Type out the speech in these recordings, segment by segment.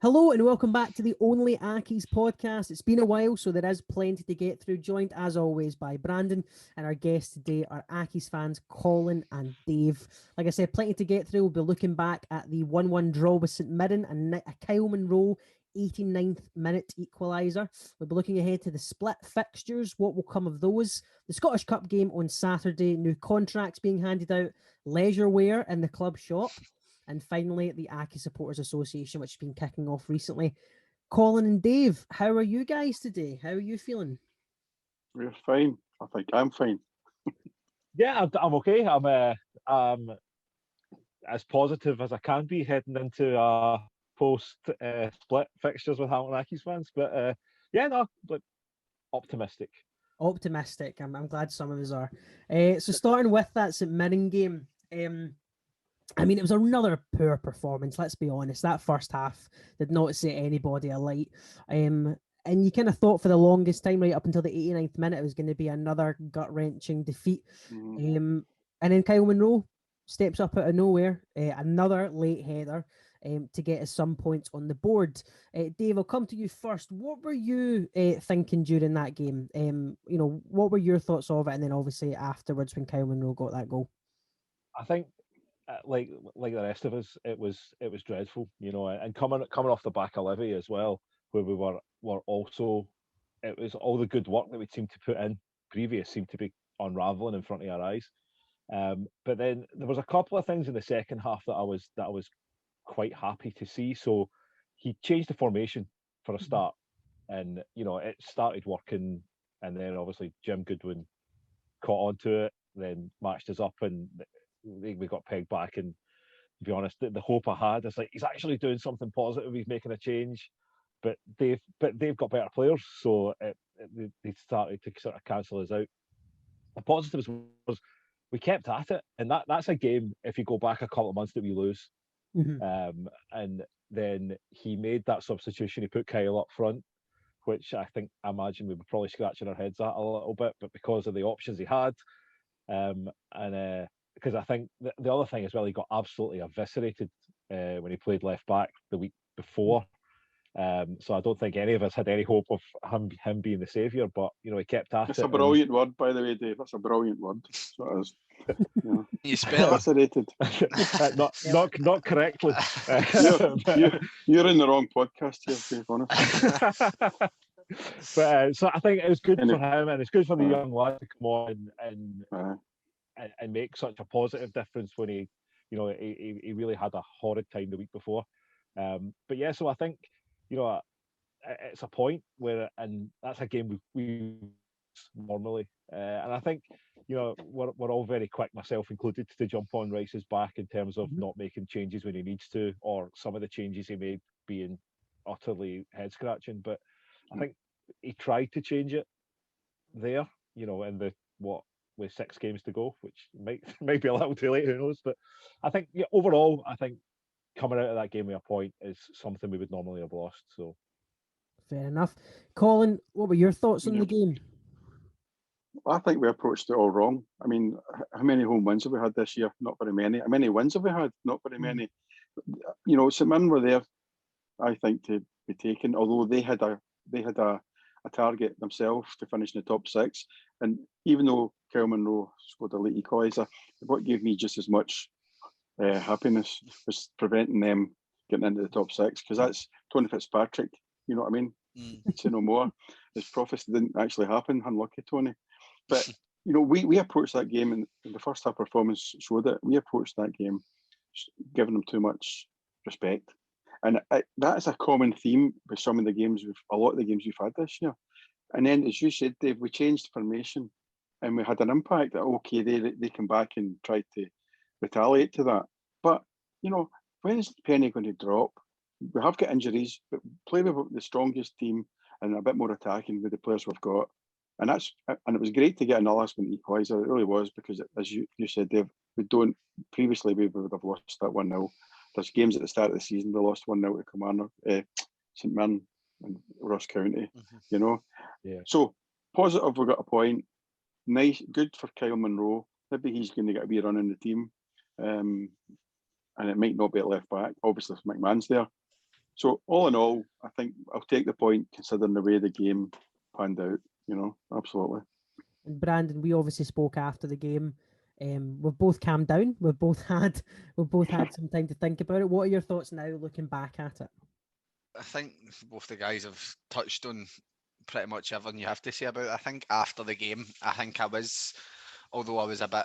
Hello and welcome back to the OnlyAccies podcast. It's been a while, so there is plenty to get through. Joined as always by Brandon, and our guests today are Accies fans Colin and Dave. Like I said, plenty to get through. We'll be looking back at the 1-1 draw with St Mirren and a Kyle Monroe 89th minute equaliser. We'll be looking ahead to the split fixtures, what will come of those, the Scottish Cup game on Saturday, new contracts being handed out, leisure wear in the club shop, and finally, the Accies Supporters Association, which has been kicking off recently. Colin and Dave, how are you guys today? How are you feeling? We're fine. I think I'm fine. Yeah, I'm okay. I'm as positive as I can be heading into post split fixtures with Hamilton Accies fans. But optimistic. Optimistic. I'm glad some of us are. So starting with that St Mirren game. I mean, it was another poor performance, let's be honest. That first half did not set anybody alight. And you kind of thought for the longest time, right up until the 89th minute, it was going to be another gut-wrenching defeat. And then Kyle Monroe steps up out of nowhere, another late header to get us some points on the board. Dave, I'll come to you first. What were you thinking during that game? What were your thoughts of it? And then obviously afterwards when Kyle Monroe got that goal. I think like the rest of us, it was dreadful, and coming off the back of Livy as well, where we were also, it was all the good work that we seemed to put in previous seemed to be unraveling in front of our eyes. But then there was a couple of things in the second half that I was quite happy to see. So he changed the formation for a start, and it started working, and then obviously Jim Goodwin caught onto it, then matched us up, and we got pegged back. And to be honest, the hope I had is like, he's actually doing something positive, he's making a change. But they've got better players, so they started to sort of cancel us out. The positives was we kept at it, and that's a game, if you go back a couple of months, that we lose. And then he made that substitution, he put Kyle up front, which I imagine we were probably scratching our heads at a little bit, but because of the options he had, because I think the other thing as well, he got absolutely eviscerated when he played left back the week before. So I don't think any of us had any hope of him being the saviour, but he kept at it. That's a brilliant word, by the way, Dave. That's a brilliant word. So it is. You spell eviscerated. not correctly. You're in the wrong podcast here, to be honest. But so I think it was good for him, and it's good for the young lad to come on and make such a positive difference when he really had a horrid time the week before. But yeah, so I think it's a point where, and that's a game we normally, and I think we're all very quick, myself included, to jump on Rice's back in terms of not making changes when he needs to, or some of the changes he made being utterly head scratching. But I think he tried to change it there, in with 6 games to go, which might be a little too late, who knows. But I think overall, I think coming out of that game with a point is something we would normally have lost. So fair enough. Colin, what were your thoughts on the game? I think we approached it all wrong. I mean, how many home wins have we had this year? Not very many. How many wins have we had? Not very many. St Mirren were there, I think, to be taken, although they had a target themselves to finish in the top 6. And even though Kyle Monroe scored a late equaliser, what gave me just as much happiness was preventing them getting into the top 6, because that's Tony Fitzpatrick. You know what I mean? Say no more. His prophecy didn't actually happen. Unlucky Tony. But we approached that game, and the first half performance showed it. We approached that game giving them too much respect, and that is a common theme with some of the games, a lot of the games we've had this year. And then, as you said, Dave, we changed formation, and we had an impact that they come back and try to retaliate to that. But when is the penny going to drop? We have got injuries, but play with the strongest team and a bit more attacking with the players we've got. And it was great to get an last-minute equaliser. It really was, because as you said, Dave, we would have lost that 1-0. There's games at the start of the season we lost 1-0 to Kilmarnock, St Mirren and Ross County. Yeah. So positive, we got a point. Nice, good for Kyle Monroe. Maybe he's going to get a wee run in the team, and it might not be at left back. Obviously, if McMahon's there, So all in all, I think I'll take the point considering the way the game panned out. Absolutely. And Brandon, we obviously spoke after the game. We've both calmed down. We've both had some time to think about it. What are your thoughts now, looking back at it? I think both the guys have touched on pretty much everything you have to say about it. I think after the game, although I was a bit,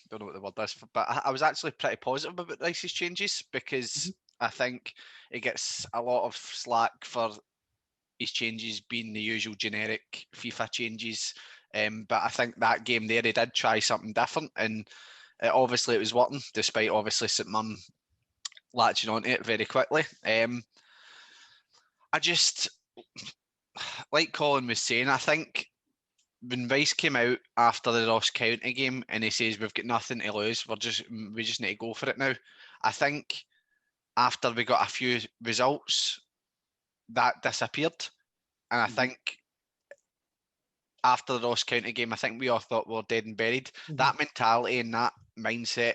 don't know what the word is, but I was actually pretty positive about Rice's changes, because I think he gets a lot of slack for his changes being the usual generic FIFA changes. But I think that game there, he did try something different, and obviously it was working, despite obviously St Mirren latching onto it very quickly. I just, like Colin was saying, I think when Rice came out after the Ross County game and he says we've got nothing to lose, we just need to go for it now. I think after we got a few results, that disappeared, and I think after the Ross County game, I think we all thought we were dead and buried. That mentality and that mindset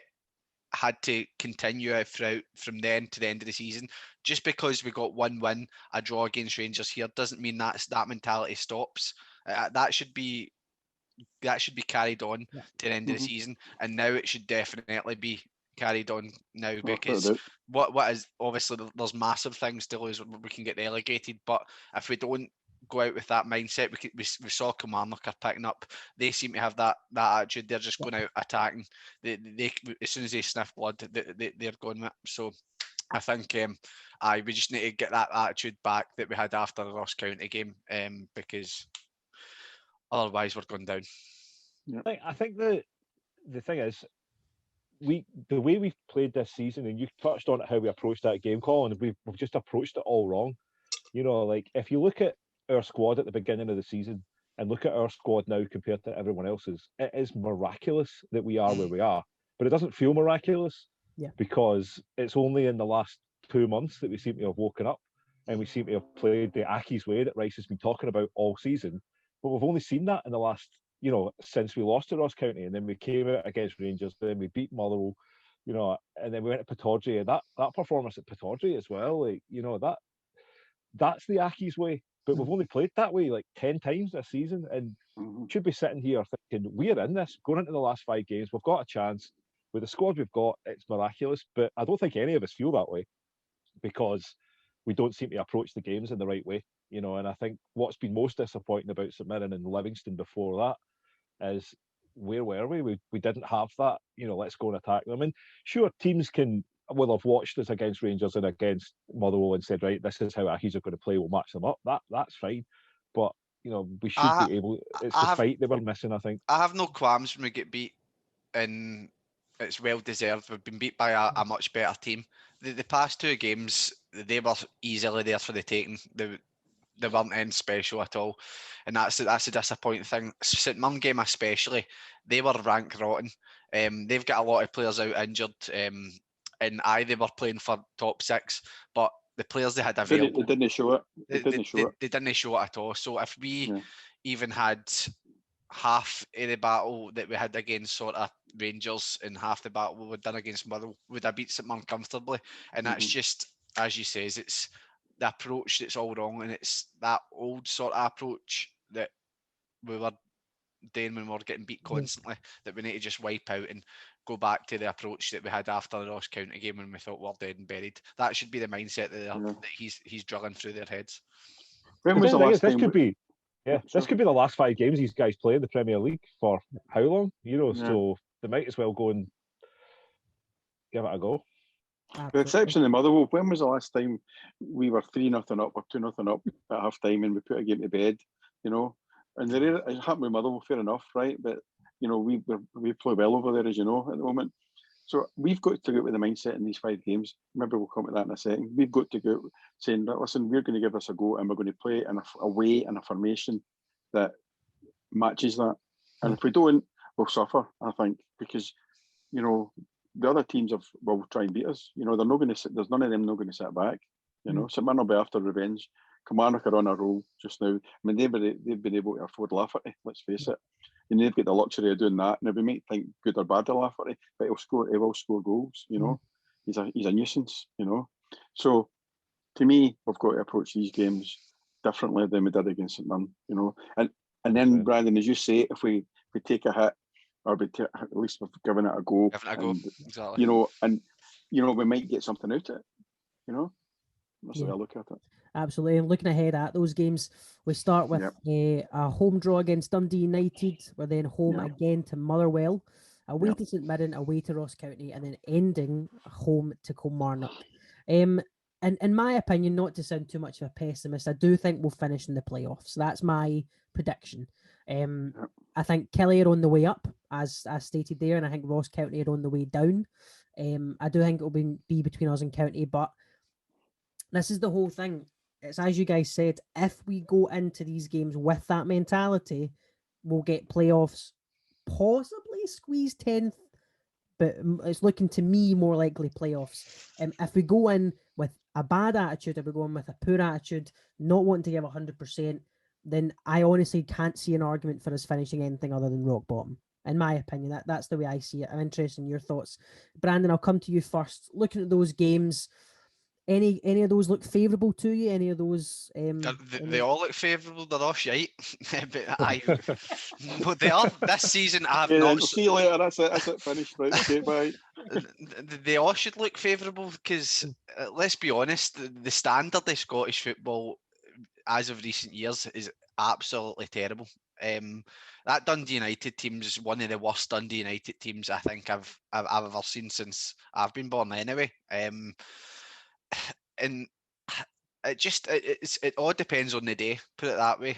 had to continue throughout from then to the end of the season. Just because we got one win, a draw against Rangers here, doesn't mean that mentality stops. That should be carried on to the end of the season, and now it should definitely be carried on now, because what is obviously there's massive things to lose. We can get relegated, but if we don't go out with that mindset, we saw Kilmarnock are picking up. They seem to have that attitude. They're just going out attacking. They as soon as they sniff blood, they're going with it. So I think we just need to get that attitude back that we had after the Ross County game, because otherwise we're going down. I think the thing is, the way we've played this season, and you touched on it, how we approached that game, Colin, we've just approached it all wrong. Like if you look at our squad at the beginning of the season and look at our squad now compared to everyone else's, it is miraculous that we are where we are. But it doesn't feel miraculous because it's only in the last 2 months that we seem to have woken up and we seem to have played the Accies way that Rice has been talking about all season. But we've only seen that in the last, since we lost to Ross County, and then we came out against Rangers, then we beat Motherwell, and then we went to Pittodrie, and that performance at Pittodrie as well, that's the Accies way. But we've only played that way like 10 times this season, and should be sitting here thinking we're in this, going into the last 5 games, we've got a chance. With the squad we've got, it's miraculous, but I don't think any of us feel that way because we don't seem to approach the games in the right way, and I think what's been most disappointing about St Mirren and Livingston before that is, where were we? We didn't have that, let's go and attack them. And sure, teams will have watched us against Rangers and against Motherwell and said, right, this is how Accies are going to play, we'll match them up. That's fine. But, we should be able, it's the fight that we're missing, I think. I have no qualms when we get beat, and it's well deserved. We've been beat by a much better team. The past 2 games, they were easily there for the taking. They weren't any special at all, and that's a disappointing thing. St Mirren game especially, they were rank rotten. They've got a lot of players out injured, and they were playing for top 6, but the players they had available, they didn't show it. They didn't show it at all. So if we even had half of the battle that we had against sort of Rangers and half the battle we'd done against Motherwell, would have beat St Mirren comfortably. And that's just, as you says, it's the approach that's all wrong, and it's that old sort of approach that we were doing when we were getting beat constantly, that we need to just wipe out and go back to the approach that we had after the Ross County game when we thought we were dead and buried. That should be the mindset that he's drilling through their heads. When was the last time? This could be the last 5 games these guys play in the Premier League for how long? So they might as well go and give it a go. With the exception of Motherwell, when was the last time we were 3-0 up or 2-0 up at half time and we put a game to bed? And it happened with Motherwell, fair enough, right? But we play well over there, as you know, at the moment. So we've got to go out with the mindset in these 5 games. Maybe we'll come to that in a second. We've got to go out saying, listen, we're going to give this a go, and we're going to play in a way and a formation that matches that. And if we don't, we'll suffer, I think, because the other teams will try and beat us. They're not going to. There's none of them not going to sit back. St Mirren will be after revenge. Kilmarnock are on a roll just now. I mean, they've been able to afford Lafferty. Let's face it. And they've got the luxury of doing that. Now we might think good or bad of Lafferty, but he will score goals. He's a nuisance. So to me, we've got to approach these games differently than we did against St Mirren, you know. And then, Brandon, as you say, if we take a hit, or at least we've given it a go, exactly. you know, and you know, we might get something out of it, you know. That's the way I look at it. Absolutely. And looking ahead at those games, we start with a home draw against Dundee United. We're then home again to Motherwell, away to St Mirren, away to Ross County, and then ending home to Kilmarnock. In my opinion, not to sound too much of a pessimist, I do think we'll finish in the playoffs. That's my prediction. I think Kelly are on the way up, as stated there, and I think Ross County are on the way down. I do think it will be between us and County, but this is the whole thing. It's as you guys said, if we go into these games with that mentality, we'll get playoffs, possibly squeeze 10th, but it's looking to me more likely playoffs. If we go in with a bad attitude, if we go in with a poor attitude, not wanting to give 100%, then I honestly can't see an argument for us finishing anything other than rock bottom. In my opinion, that's the way I see it. I'm interested in your thoughts. Brandon, I'll come to you first. Looking at those games, any of those look favourable to you? Any of those? They all look favourable. They're all shite. But they are this season. I have not. See you later. That's it. Finished. Right. Okay. Bye. They all should look favourable because let's be honest, the standard of Scottish football as of recent years is absolutely terrible. That Dundee United team is one of the worst Dundee United teams I think I've ever seen since I've been born. Anyway. And it all depends on the day, put it that way.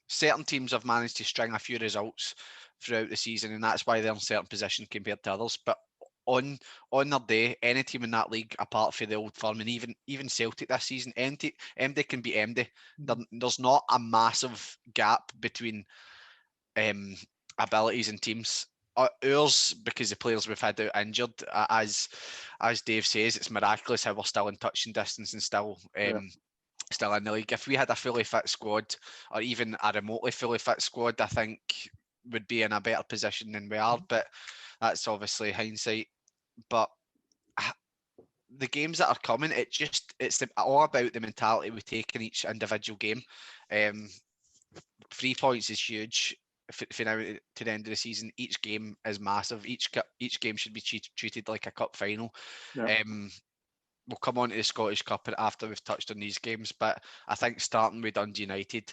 Certain teams have managed to string a few results throughout the season, and that's why they're in certain positions compared to others. But on their day, any team in that league, apart from the Old Firm, and even Celtic this season, MD can beat MD. There's not a massive gap between abilities and teams. Ours, because the players we've had out injured, as Dave says, it's miraculous how we're still in touching distance and still still in the league. If we had a fully fit squad, or even a remotely fully fit squad, I think would be in a better position than we are. But that's obviously hindsight. But the games that are coming, it's all about the mentality we take in each individual game. 3 points is huge. For now to the end of the season, each game is massive. Each game should be treated like a cup final. We'll come on to the Scottish Cup after we've touched on these games, but I think starting with Dundee United,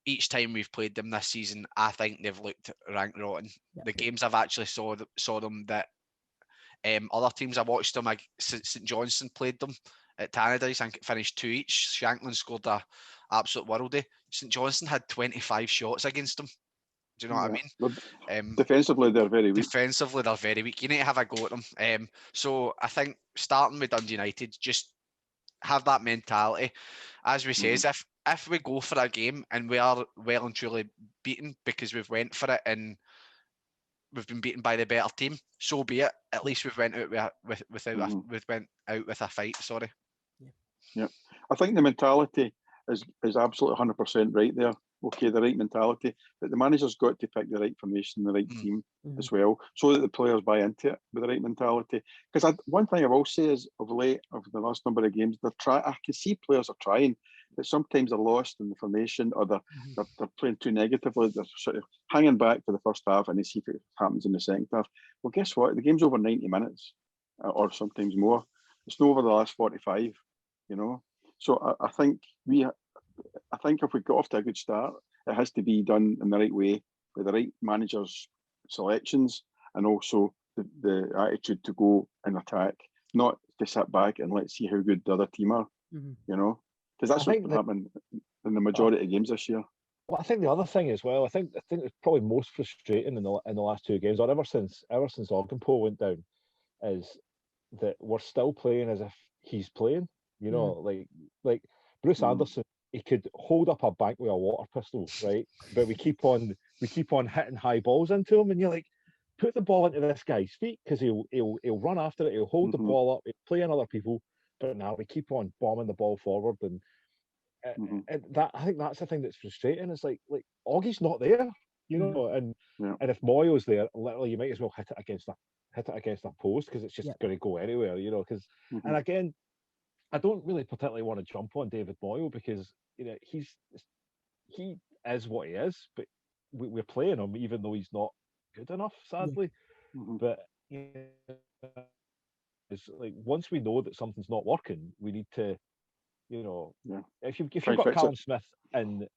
each time we've played them this season, I think they've looked rank rotten. The games I've actually saw them that other teams I watched them, like St Johnstone played them at Tannadice, I think it finished 2 each. Shanklin scored a absolute worldie. St Johnstone had 25 shots against them. Do you know what I mean? Defensively, they're very weak. Defensively, they're very weak. You need to have a go at them. So I think starting with Dundee United, just have that mentality. As we say, if we go for a game and we are well and truly beaten because we've went for it and we've been beaten by the better team, so be it. At least we've went out with a fight. Sorry. Yeah. I think the mentality is absolutely 100% right there. Okay, the right mentality, but the manager's got to pick the right formation, the right team as well, so that the players buy into it with the right mentality. Because one thing I will say is, of the last number of games, I can see players are trying, but sometimes they're lost in the formation, or they're playing too negatively. They're sort of hanging back for the first half, and they see if it happens in the second half. Well, guess what? The game's over 90 minutes, or sometimes more. It's not over the last 45, you know. So I think if we got off to a good start, it has to be done in the right way, with the right manager's selections, and also the attitude to go and attack, not to sit back and let's see how good the other team are, you know, because that's what's been happening in the majority of games this year. Well, I think the other thing as well, I think it's probably most frustrating in the last 2 games, or ever since Ogdenpo went down, is that we're still playing as if he's playing. You know, like Bruce Anderson, he could hold up a bank with a water pistol, right? But we keep on hitting high balls into him, and you're like, put the ball into this guy's feet, because he'll run after it, he'll hold the ball up, he'll play on other people. But now we keep on bombing the ball forward, and that, I think that's the thing that's frustrating. It's like Augie's not there, you know, and if Moyo's there, literally you might as well hit it against a post, because it's just going to go anywhere, you know. Because and again, I don't really particularly want to jump on David Moyle because he is what he is, but we're playing him even though he's not good enough, sadly. Mm-hmm. But it's like once we know that something's not working, we need to, if you've got Callum Smith and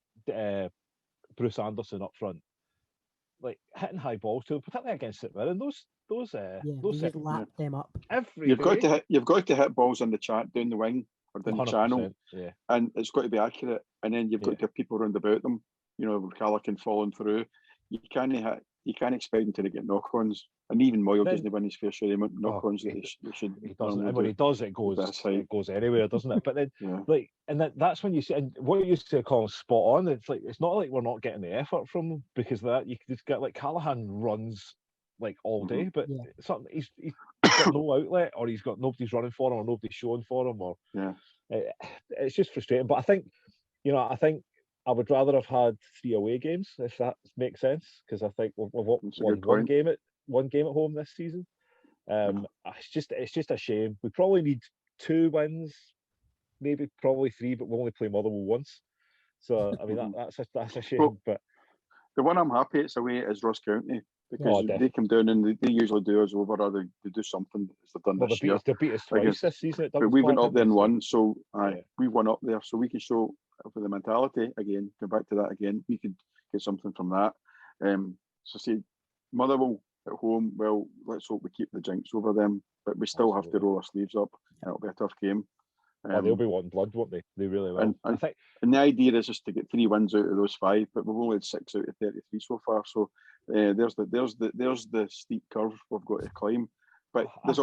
Bruce Anderson up front, like hitting high balls to them, particularly against St Mirren, those just lap them up every you've day. got to hit balls on the chat down the wing or down the channel, and it's got to be accurate. And then you've got to have people around about them. Callaghan falling through. You can't expect them to get knock-ons, and even Moyle doesn't win his fair share of knock-ons. He doesn't, and when he does, it goes anywhere, doesn't it? But then, that's when you see, and what you say, Colin, spot on. It's like it's not like we're not getting the effort from them because that you just get like Callaghan runs like all day, but something he's got no outlet, or he's got nobody's running for him, or nobody's showing for him, or it's just frustrating. But I think I would rather have had 3 away games, if that makes sense, because I think we've won one game at home this season. It's just a shame. We probably need 2 wins, maybe probably 3, but we'll only play Motherwell once. So I mean that's a shame. Well, but the one I'm happy it's away is Ross County, because they come down and they usually do us over, or they do something as they've done this year. They beat us twice this season. But we went up there and won, so we won up there, so we can show for the mentality again. Go back to that again. We could get something from that. So see, Motherwell at home. Well, let's hope we keep the jinx over them, but we still have to roll our sleeves up. It'll be a tough game. They'll be wanting blood, won't they? They really will. And the idea is just to get 3 wins out of those 5, but we've only had 6 out of 33 so far. So there's the steep curve we've got to climb. But there's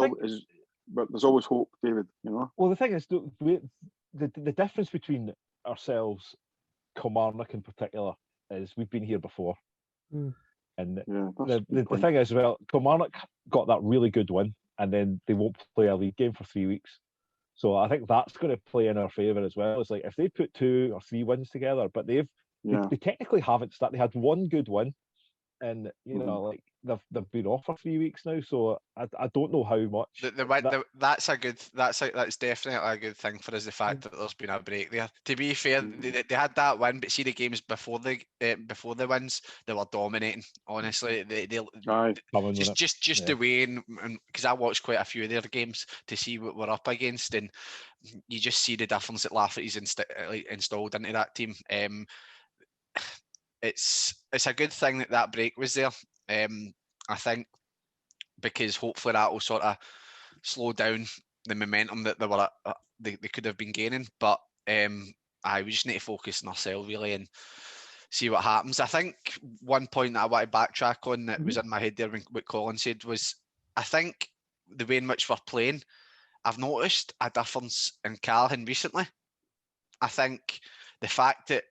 always hope, David. Well, the thing is, the difference between ourselves, Kilmarnock in particular, is we've been here before. And the thing is, well, Kilmarnock got that really good win, and then they won't play a league game for 3 weeks. So I think that's going to play in our favour as well. It's like if they put 2 or 3 wins together, but they technically haven't started. They had 1 good win, and like they've been off for 3 weeks now. So I don't know how much. That's definitely a good thing for us. The fact that there's been a break there. To be fair, they had that win, but see the games before the wins, they were dominating. Honestly, just the way, and because I watched quite a few of their games to see what we're up against, and you just see the difference that Lafferty's installed into that team. It's a good thing that break was there. I think because hopefully that will sort of slow down the momentum that they could have been gaining. But we just need to focus on ourselves really and see what happens. I think one point that I want to backtrack on that was in my head there when what Colin said was, I think the way in which we're playing, I've noticed a difference in Callaghan recently. I think the fact that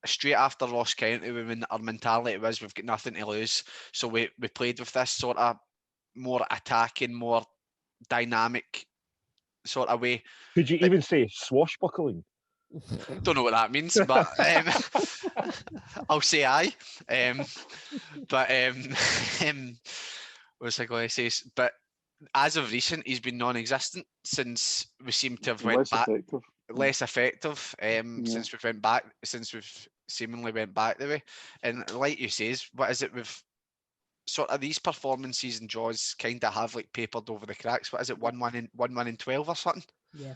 straight after Ross County, our mentality was we've got nothing to lose, so we played with this sort of more attacking, more dynamic sort of way. Could you even say swashbuckling? Don't know what that means, but I'll say aye. But what was I going to say? But as of recent, he's been non-existent since we seem to have went back. Less effective since we've seemingly went back the way. And like you says, what is it with sort of these performances and draws kind of have like papered over the cracks? What is it, 1-1 in 12 or something? Yeah.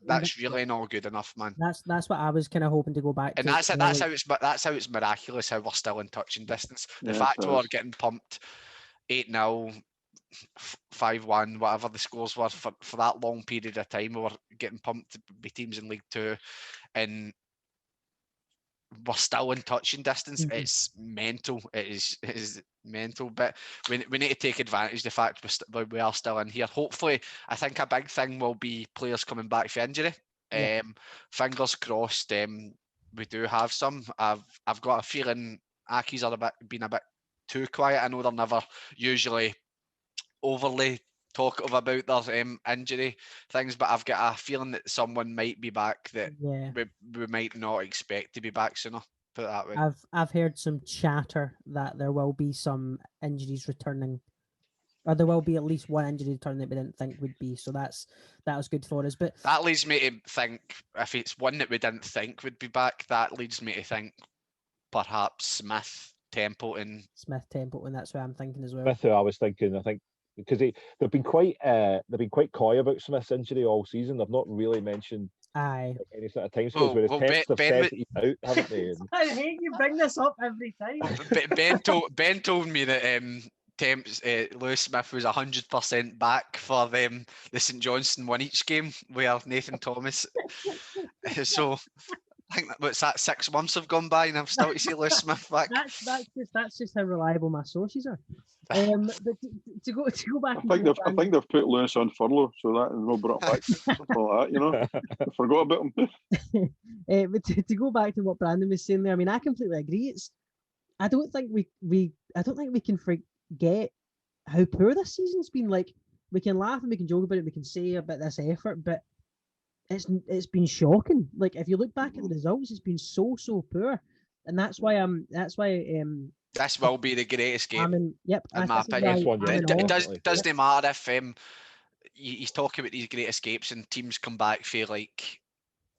That's really not good enough, man. That's what I was kind of hoping to go back and to. And that's how it's miraculous how we're still in touching distance. The fact we're getting pumped 8-0, 5-1, whatever the scores were for that long period of time, we were getting pumped by teams in League Two, and we're still in touching distance. It's mental. It is mental. But we need to take advantage of the fact we are still in here. Hopefully, I think a big thing will be players coming back for injury. Fingers crossed. We do have some. I've got a feeling Accies are been a bit too quiet. I know they're never usually overly talkative about their injury things, but I've got a feeling that someone might be back that we might not expect to be back sooner. Put it that way. I've heard some chatter that there will be some injuries returning or there will be at least one injury return that we didn't think would be. So that was good for us. But that leads me to think, if it's one that we didn't think would be back, that leads me to think perhaps Smith, Templeton. That's what I'm thinking as well. Smith, who I was thinking, I think, because they've been quite coy about Smith's injury all season. They've not really mentioned any sort of time scales, whereas Pets have said that he's out, haven't they? I hate you bring this up every time. Ben told me that Lewis Smith was 100% back for the St Johnstone one each game where Nathan Thomas. So I think what's that, 6 months have gone by and I'm still to see Lewis Smith back. That's just how reliable my sources are. But to go back. I think they've put Lewis on furlough, so that is no brought back. Something like that, you know. I forgot about him. But to go back to what Brandon was saying there, I mean, I completely agree. I don't think we can forget how poor this season's been. Like, we can laugh and we can joke about it, we can say about this effort, but it's been shocking. Like, if you look back at the results, it's been so poor, and that's why this will be the greatest game. In my opinion. Doesn't matter if he's talking about these great escapes and teams come back feel like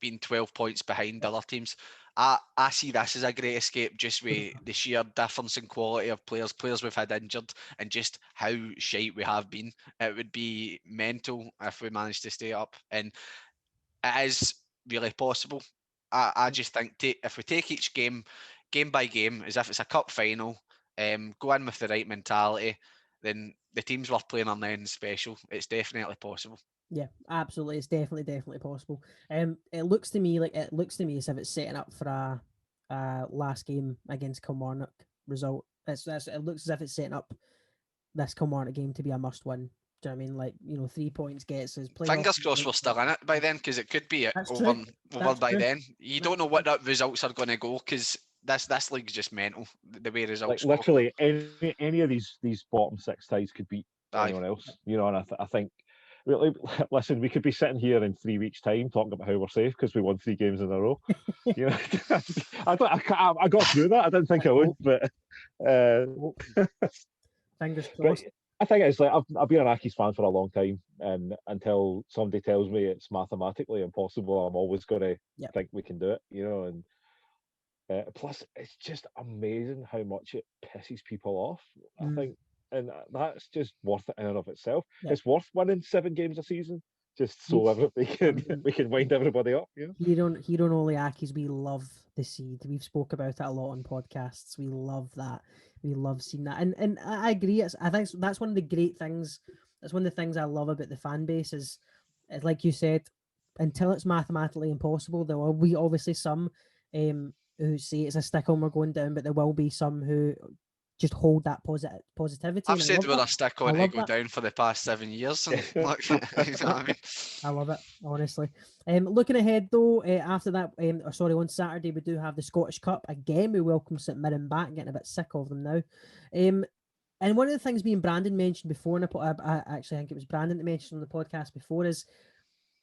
being 12 points behind other teams. I see this as a great escape, just with the sheer difference in quality of players we've had injured, and just how shite we have been. It would be mental if we managed to stay up, and it is really possible. I just think if we take each game by game, as if it's a cup final, go in with the right mentality, then the teams we're playing are nothing special. It's definitely possible. Yeah, absolutely. It's definitely possible. It looks to me as if it's setting up for a last game against Kilmarnock result. It looks as if it's setting up this Kilmarnock game to be a must win. Do you know what I mean? Like, 3 points gets us. Fingers crossed we're still in it by then, because it could be over by then. You don't know what the results are going to go, because this league's just mental, the way results go. Literally any of these bottom 6 ties could beat anyone else. And I think, really, listen, we could be sitting here in 3 weeks' time talking about how we're safe because we won 3 games in a row. I got through that. I didn't think I would, but fingers crossed. I think it's like I've been an Accies fan for a long time, and until somebody tells me it's mathematically impossible, I'm always going to think we can do it. And plus, it's just amazing how much it pisses people off. I think, and that's just worth it in and of itself. Yeah. It's worth winning 7 games a season, just so we can wind everybody up. Here on OnlyAccies, we love the seed. We've spoke about it a lot on podcasts. We love that. We love seeing that, and I agree. I think that's one of the great things. That's one of the things I love about the fan base is like you said, until it's mathematically impossible, there will be obviously some who say it's a stick on, we're going down, but there will be some who just hold that positivity. I've said we're a stick on to go down for the past 7 years. And you know what I mean? I love it, honestly. Looking ahead though, after that, on Saturday we do have the Scottish Cup again. We welcome St Mirren back, getting a bit sick of them now. And one of the things me and Brandon mentioned before, and I actually think it was Brandon that mentioned on the podcast before, is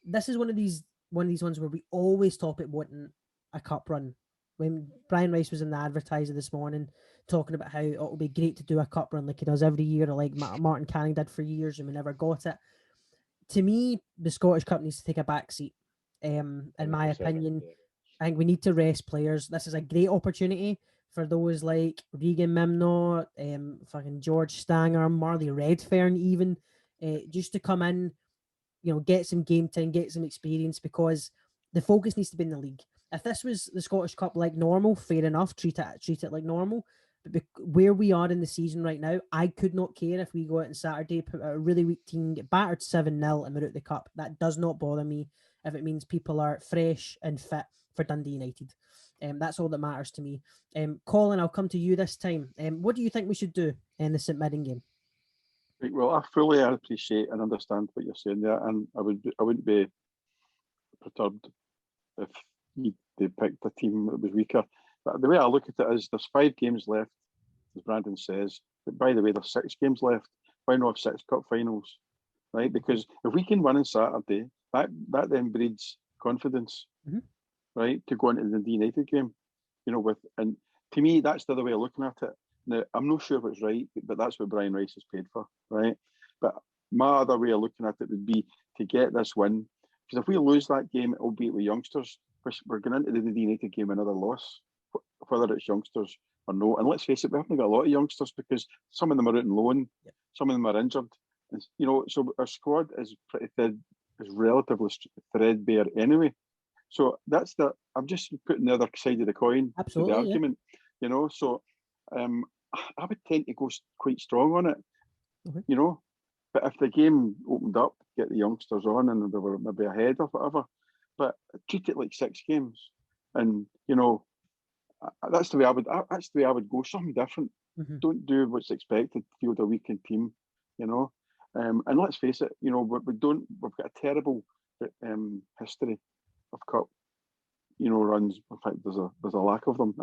this is one of these ones where we always talk about wanting a cup run. When Brian Rice was in the advertiser this morning talking about how it would be great to do a cup run like he does every year, or like Martin Canning did for years and we never got it. To me, the Scottish Cup needs to take a back seat. In my opinion, I think we need to rest players. This is a great opportunity for those like Regan Mimnott, fucking George Stanger, Marley Redfern even, just to come in, get some game time, get some experience, because the focus needs to be in the league. If this was the Scottish Cup like normal, fair enough, treat it like normal. But where we are in the season right now, I could not care if we go out on Saturday, put out a really weak team, get battered 7-0 and we're out the cup. That does not bother me if it means people are fresh and fit for Dundee United. That's all that matters to me. Colin, I'll come to you this time. What do you think we should do in the St Mirren game? Well, I fully appreciate and understand what you're saying there, and I wouldn't be perturbed if they picked a team that was weaker. But the way I look at it is there's 5 games left, as Brandon says. But by the way, there's 6 games left. Why not have 6 cup finals? Right? Because if we can win on Saturday, that then breeds confidence, right, to go into the Dundee United game. And to me, that's the other way of looking at it. Now, I'm not sure if it's right, but that's what Brian Rice is paid for, right? my other way of looking at it would be to get this win. Because if we lose that game, it'll be with youngsters. We're going into the Dundee United game another loss, whether it's youngsters or no. And let's face it, we haven't got a lot of youngsters because some of them are out on loan, some of them are injured. And, you know, so our squad is pretty thin, is relatively threadbare anyway. So I'm just putting the other side of the coin to the argument, you know. So I would tend to go quite strong on it, you know. But if the game opened up, get the youngsters on and they were maybe ahead or whatever, but treat it like 6 games. And, you know, that's the way I would go. Something different. Don't do what's expected. Field a weakened team, you know. And let's face it, you know, we've got a terrible history of cup, you know, runs. In fact, there's a lack of them.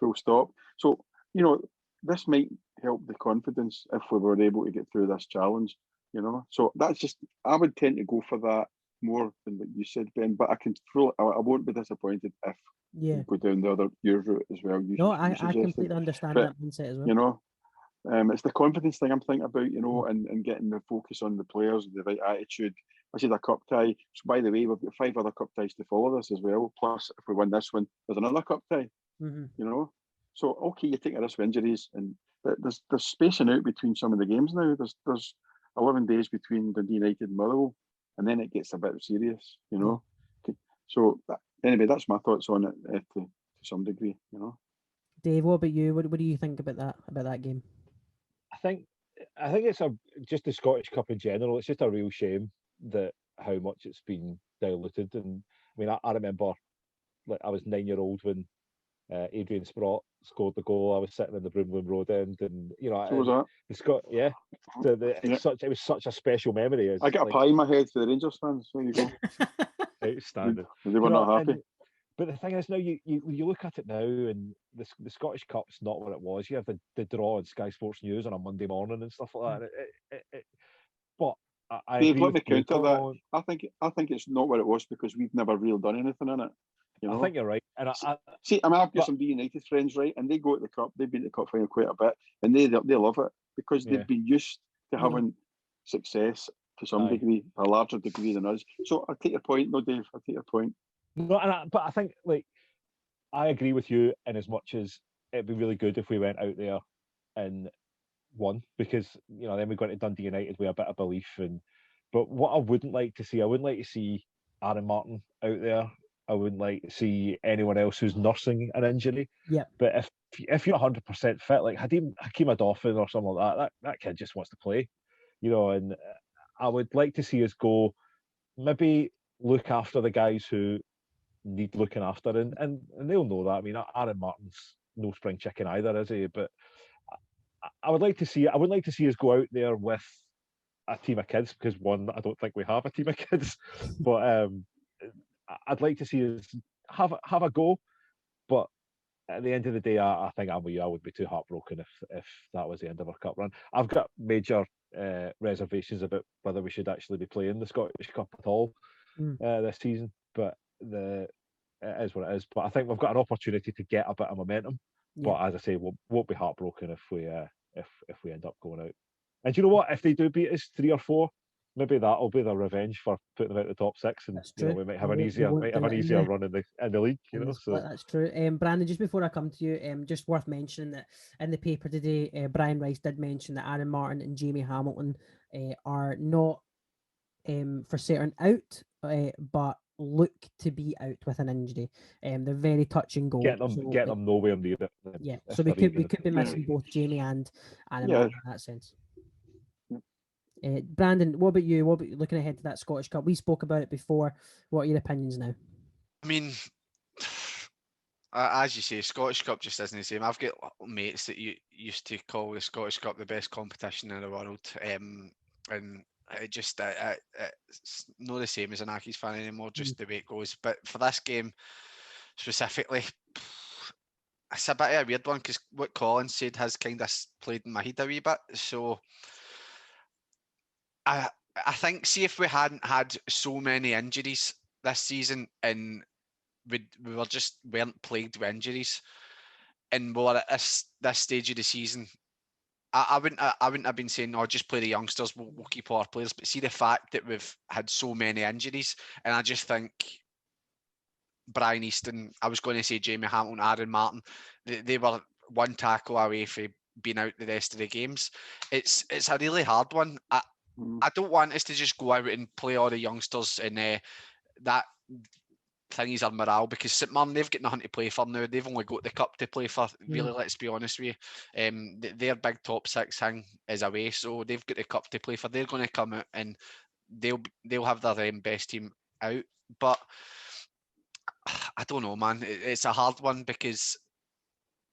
Full stop. So, you know, this might help the confidence if we were able to get through this challenge, you know. So that's just, I would tend to go for that more than what you said, Ben. But I won't be disappointed if you go down the other your route as well. I completely understand that mindset as well. You know, it's the confidence thing I'm thinking about, you know, and getting the focus on the players, the right attitude. I said a cup tie. So by the way, we've got 5 other cup ties to follow this as well. Plus, if we win this one, there's another cup tie. You know, so okay, you take a risk of injuries, but there's spacing out between some of the games now. There's 11 days between Dundee United and Motherwell, and then it gets a bit serious, you know. So anyway, that's my thoughts on it to some degree, you know. Dave, what about you? What do you think about that game? I think it's just the Scottish Cup in general. It's just a real shame that how much it's been diluted. And I mean, I remember, like, I was 9-year-old when Adrian Sprott scored the goal. I was sitting in the Broomloom Road end, and you know, so was that. It was such a special memory. I got a pie in my head for the Rangers fans. There you go. Outstanding. They were not happy. But the thing is, now you look at it now, and the Scottish Cup's not what it was. You have the draw on Sky Sports News on a Monday morning and stuff like that. But I Dave, agree let me with counter that. I think it's not what it was because we've never really done anything in it. You know? I think you're right. And I've got some D United friends, right, and they go to the cup. They've been to the cup final quite a bit, and they love it because they've been used to having success to some degree, a larger degree than us. So I take your point, no, Dave. I take your point. No, but I think, like, I agree with you in as much as it'd be really good if we went out there and won, because, you know, then we go into Dundee United with a bit of belief. But what I wouldn't like to see Aaron Martin out there. I wouldn't like to see anyone else who's nursing an injury. Yeah. But if you're 100% fit, like Hakeem Adolphin or something like that kid just wants to play, you know. And I would like to see us go, maybe look after the guys who need looking after, and they'll know that. I mean, Aaron Martin's no spring chicken either, is he? But I would like to see. I would like to see us go out there with a team of kids, because one, I don't think we have a team of kids, but I'd like to see us have a go. But at the end of the day, I think I'm with you. I would be too heartbroken if that was the end of our cup run. I've got major reservations about whether we should actually be playing the Scottish Cup at all this season. But it is what it is. But I think we've got an opportunity to get a bit of momentum. Yeah. But as I say, won't be heartbroken if we end up going out. And do you know what? If they do beat us 3 or 4, maybe that'll be their revenge for putting them out the top 6, and you know, we might have an easier run in the league. You know, so that's true. Brandon, just before I come to you, just worth mentioning that in the paper today, Brian Rice did mention that Aaron Martin and Jamie Hamilton are not for certain out, but look to be out with an injury. They're very touch and go. Get them nowhere near it. Yeah, so we could be missing both Jamie and Aaron Martin in that sense. Brandon, what about you? What about looking ahead to that Scottish Cup? We spoke about it before. What are your opinions now? I mean, as you say, Scottish Cup just isn't the same. I've got mates that used to call the Scottish Cup the best competition in the world, and it just it's not the same as an Accies fan anymore, just the way it goes. But for this game specifically, it's a bit of a weird one, because what Colin said has kind of played in my head a wee bit. So I think, see, if we hadn't had so many injuries this season, and we weren't plagued with injuries, and we were at this stage of the season I wouldn't have been saying, "Oh, just play the youngsters. We'll keep all our players." But see the fact that we've had so many injuries, and I just think Brian Easton, I was going to say Jamie Hamilton, Aaron Martin, they were one tackle away from being out the rest of the games. It's a really hard one. I don't want us to just go out and play all the youngsters and that thingies are morale, because St Mirren, they've got nothing to play for now. They've only got the cup to play for, really, let's be honest with you. Their big top six thing is away, so they've got the cup to play for. They're going to come out and they'll have their best team out. But I don't know, man. It's a hard one because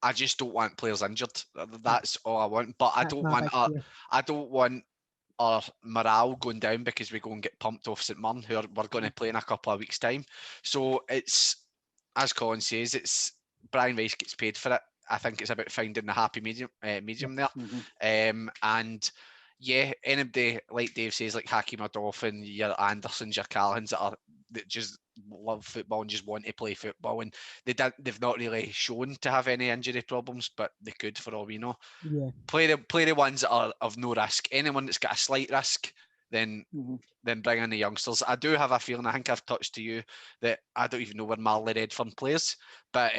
I just don't want players injured. That's all I want. But I don't want our morale going down because we go and get pumped off St Mirren, who we're going to play in a couple of weeks' time. So it's, as Colin says, it's Brian Rice gets paid for it. I think it's about finding the happy medium there. And yeah, anybody, like Dave says, like Hakeem Adolphin, your Andersons, your Callahans that just love football and just want to play football, and they've not really shown to have any injury problems, but they could, for all we know. Yeah. Play the ones that are of no risk. Anyone that's got a slight risk, then bring in the youngsters. I do have a feeling, I think I've touched to you, that I don't even know where Marley Redfern plays, but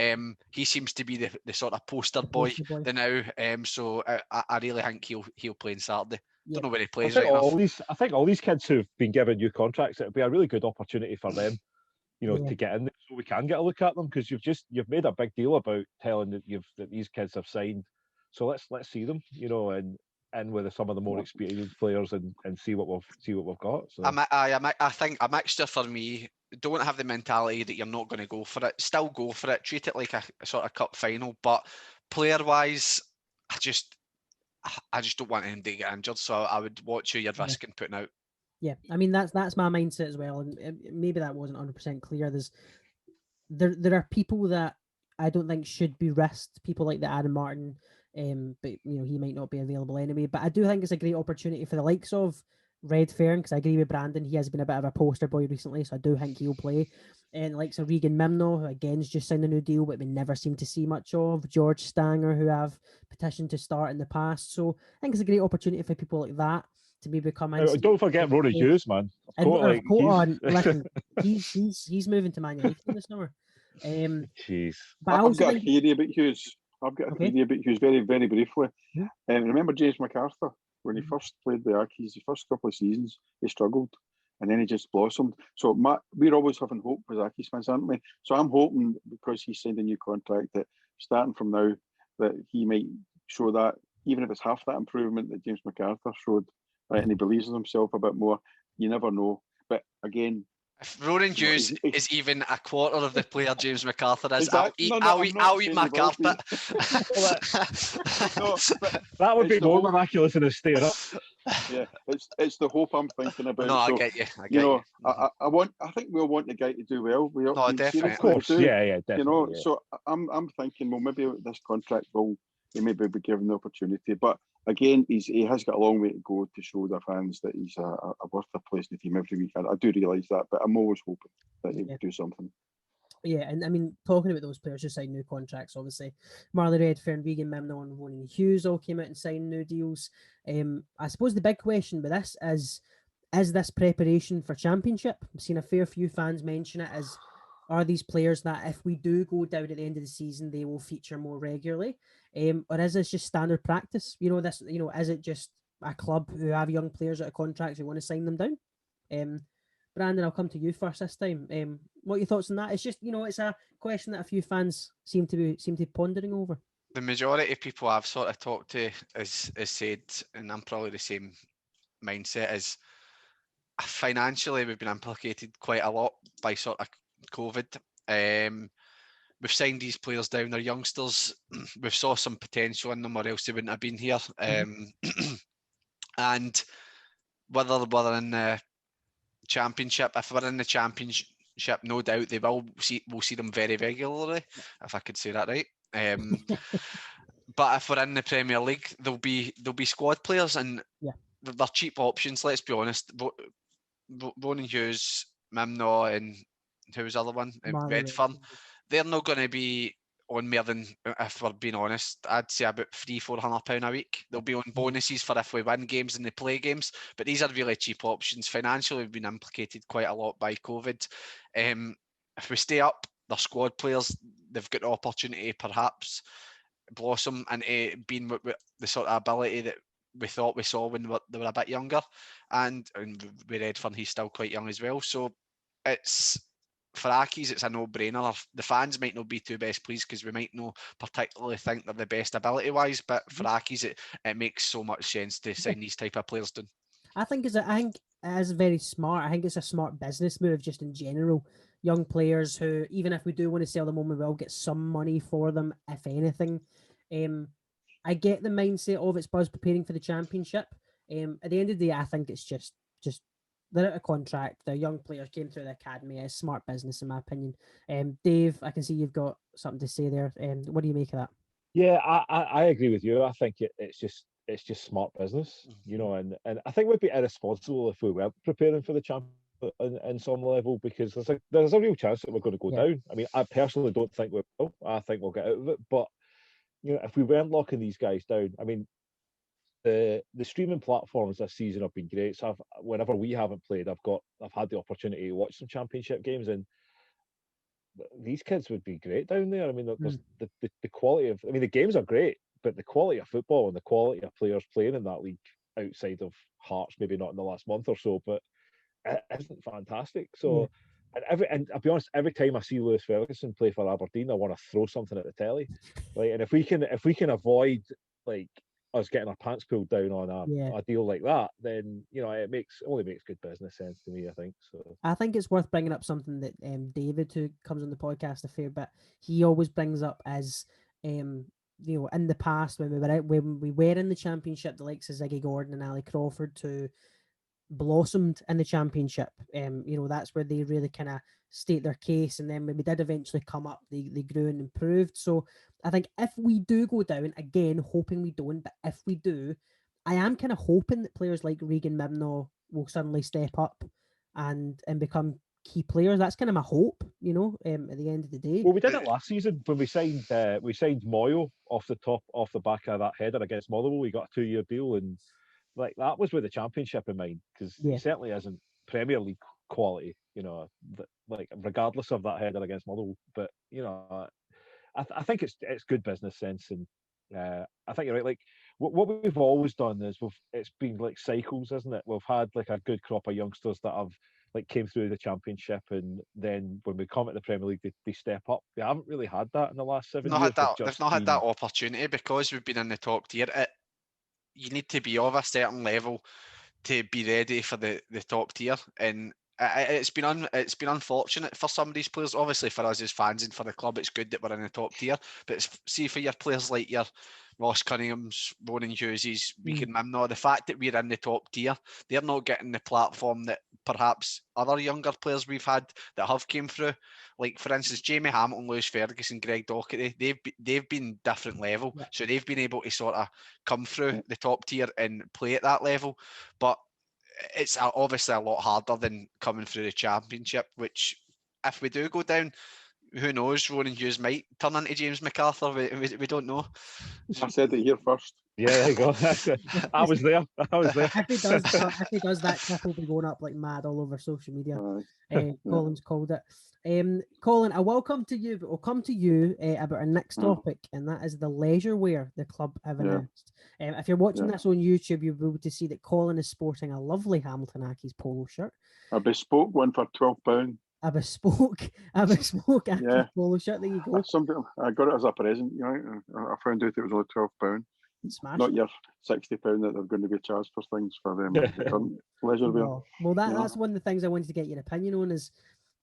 he seems to be the sort of poster boy now. So I really think he'll play on Saturday. Don't know where he plays right enough. I think all these kids who've been given new contracts, it'll be a really good opportunity for them, to get in there, so we can get a look at them, because you've made a big deal about telling that these kids have signed. So let's see them, and with some of the more experienced players and see what we've got. So I think a mixture for me. Don't have the mentality that you're not going to go for it. Still go for it. Treat it like a sort of cup final. But player wise, I just don't want anyone to get injured. So I would watch who you're risking putting out. Yeah, I mean that's my mindset as well, and maybe that wasn't 100% clear. There are people that I don't think should be risked. People like the Adam Martin, but he might not be available anyway. But I do think it's a great opportunity for the likes of Redfern, because I agree with Brandon. He has been a bit of a poster boy recently, so I do think he'll play. And likes of Regan Mimno, who again's just signed a new deal, but we never seem to see much of. George Stanger, who have petitioned to start in the past. So I think it's a great opportunity for people like that to maybe come in. Don't forget Ronan Hughes, man. Listen, he's moving to Man United in the summer. Jeez. But I've got a theory about Hughes. Very, very briefly. Remember James MacArthur, when he first played the Accies, the first couple of seasons, he struggled, and then he just blossomed. So we're always having hope as Accies fans, aren't we? So I'm hoping, because he signed a new contract, that starting from now, that he might show that, even if it's half that improvement that James MacArthur showed, right, and he believes in himself a bit more. You never know. But again, if Ronan Hughes is even a quarter of the player James MacArthur is, exactly. I'll eat my carpet. That would be more miraculous than a stare up. Yeah, it's the hope I'm thinking about. No, I get you. I think we all want the guy to do well. Definitely. Of course, yeah, definitely. So I'm thinking, well, maybe this contract he maybe be given the opportunity. But again, he has got a long way to go to show the fans that he's a worth a place in the team every week. I do realise that, but I'm always hoping that he'll do something. Yeah, and I mean, talking about those players who signed new contracts, obviously, Marley Redfern, Regan Mimno, and Ronan Hughes all came out and signed new deals. I suppose the big question with this is this preparation for Championship? I've seen a fair few fans mention it as, are these players that if we do go down at the end of the season, they will feature more regularly? Or is this just standard practice? Is it just a club who have young players out of contracts who want to sign them down? Brandon, I'll come to you first this time. What are your thoughts on that? It's just, it's a question that a few fans seem to be pondering over. The majority of people I've sort of talked to is said, and I'm probably the same mindset, is financially we've been implicated quite a lot by sort of COVID. We've signed these players down, they're youngsters. We've saw some potential in them, or else they wouldn't have been here. And whether we're in the Championship, if we're in the Championship, no doubt we'll see them very regularly, if I could say that right. But if we're in the Premier League, there'll be squad players, and they're cheap options. Let's be honest. Ronan Hughes, Mimno, and who was the other one? Redfern. They're not going to be on more than, if we're being honest, I'd say about £300-400 a week. They'll be on bonuses for if we win games and they play games, but these are really cheap options. Financially, we've been implicated quite a lot by COVID. If we stay up, they're squad players. They've got the opportunity perhaps blossom into being with the sort of ability that we thought we saw when they were a bit younger, and with Redfern, he's still quite young as well. So it's, for Accies, it's a no-brainer. The fans might not be too best pleased because we might not particularly think they're the best ability-wise, but for Accies, it makes so much sense to sign these type of players down. I think it is very smart. I think it's a smart business move just in general. Young players who, even if we do want to sell them on, we will get some money for them, if anything. I get the mindset of it's Buzz preparing for the championship. At the end of the day, I think it's just they're out of contract. They're young players, came through the academy. It's smart business, in my opinion. Dave, I can see you've got something to say there. What do you make of that? Yeah, I agree with you. I think it's just smart business, you know, and I think we'd be irresponsible if we weren't preparing for the championship in some level, because there's a real chance that we're going to go down. I mean, I personally don't think we will. I think we'll get out of it, but you know, if we weren't locking these guys down, I mean, the streaming platforms this season have been great. So whenever we haven't played, I've had the opportunity to watch some championship games, and these kids would be great down there. I mean, there's the quality of, I mean, the games are great, but the quality of football and the quality of players playing in that league outside of Hearts, maybe not in the last month or so, but it isn't fantastic. So, and I'll be honest, every time I see Lewis Ferguson play for Aberdeen, I want to throw something at the telly. Like, and if we can avoid like us getting our pants pulled down on a deal like that, then you know it only makes good business sense to me, I think. So I think it's worth bringing up something that David, who comes on the podcast a fair bit, he always brings up as you know, in the past when we were in the championship, the likes of Ziggy Gordon and Ali Crawford to blossomed in the championship. You know, that's where they really kind of state their case, and then when we did eventually come up, they grew and improved. So I think if we do go down, again, hoping we don't, but if we do, I am kind of hoping that players like Regan Mibnaugh will suddenly step up and become key players. That's kind of my hope, you know, at the end of the day. Well, we did it last season when we signed Moyo off the back of that header against Motherwell. We got a 2-year deal, and like that was with the championship in mind, because he certainly isn't Premier League quality, you know, like regardless of that header against Motherwell. But you know, I think it's good business sense, and I think you're right. Like what we've always done is it's been like cycles, isn't it? We've had like a good crop of youngsters that have like came through the championship, and then when we come at the Premier League, they step up. They haven't really had that in the last 7 years. They've not had that opportunity because we've been in the top tier. You need to be of a certain level to be ready for the top tier, and it's been unfortunate for some of these players. Obviously, for us as fans and for the club, it's good that we're in the top tier. But see, for your players like your Ross Cunningham's, Ronan Hughes', Regan Mibnaugh, the fact that we're in the top tier, they're not getting the platform that perhaps other younger players we've had that have came through. Like, for instance, Jamie Hamilton, Lewis Ferguson, Greg Docherty, they've been different level. So they've been able to sort of come through the top tier and play at that level. But it's obviously a lot harder than coming through the championship, which if we do go down, who knows, Ronan Hughes might turn into James MacArthur. We don't know. I said it here first. Yeah, there you go. I was there. If he does that, Cliff will be going up like mad all over social media. Colin's called it. Colin, I will come to you, but we'll come to you about our next topic, and that is the leisure wear the club have announced. If you're watching this on YouTube, you'll be able to see that Colin is sporting a lovely Hamilton Accies polo shirt. A bespoke one for £12. A bespoke Accies polo shirt. There you go. I got it as a present. You know, I found out it was only £12. Not your £60 that they're going to be charged for things for them. Leisure wear. Well, that's one of the things I wanted to get your opinion on. Is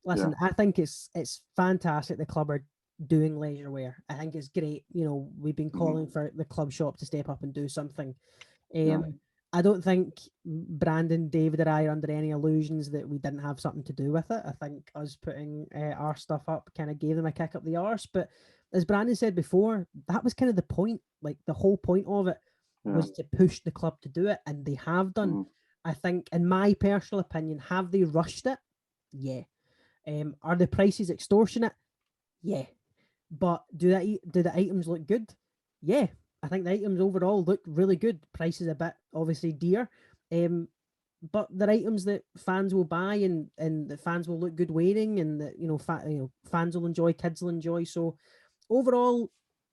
listen, I think it's fantastic the club are doing leisure wear. I think it's great. You know, we've been calling for the club shop to step up and do something. I don't think Brandon, David, or I are under any illusions that we didn't have something to do with it. I think us putting our stuff up kind of gave them a kick up the arse. But as Brandon said before, that was kind of the point. Like the whole point of it was to push the club to do it, and they have done. I think, in my personal opinion, have they rushed it? Yeah. Are the prices extortionate? Yeah. But do the items look good? Yeah, I think the items overall look really good. Price is a bit obviously dear, but they're items that fans will buy and the fans will look good wearing, and that fans will enjoy, kids will enjoy. So overall,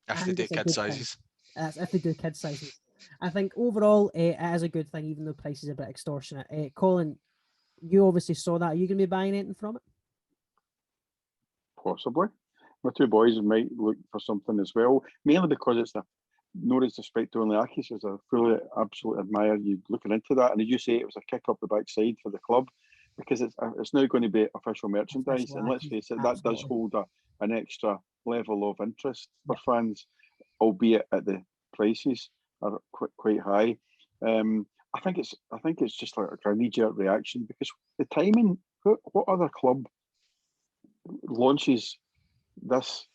I If they think do it's a kid good thing. sizes. That's if they do kid sizes. I think overall it is a good thing, even though price is a bit extortionate. Colin, you obviously saw that. Are you going to be buying anything from it? Possibly. My two boys might look for something as well, mainly because it's no disrespect to OnlyAccies, as I fully absolutely admire you looking into that. And as you say, it was a kick up the backside for the club, because it's now going to be official merchandise. Official And let's Accies, face it, that does absolutely. hold an extra level of interest for fans, albeit at the prices are quite high. I think it's just like a knee-jerk reaction, because the timing. What other club launches this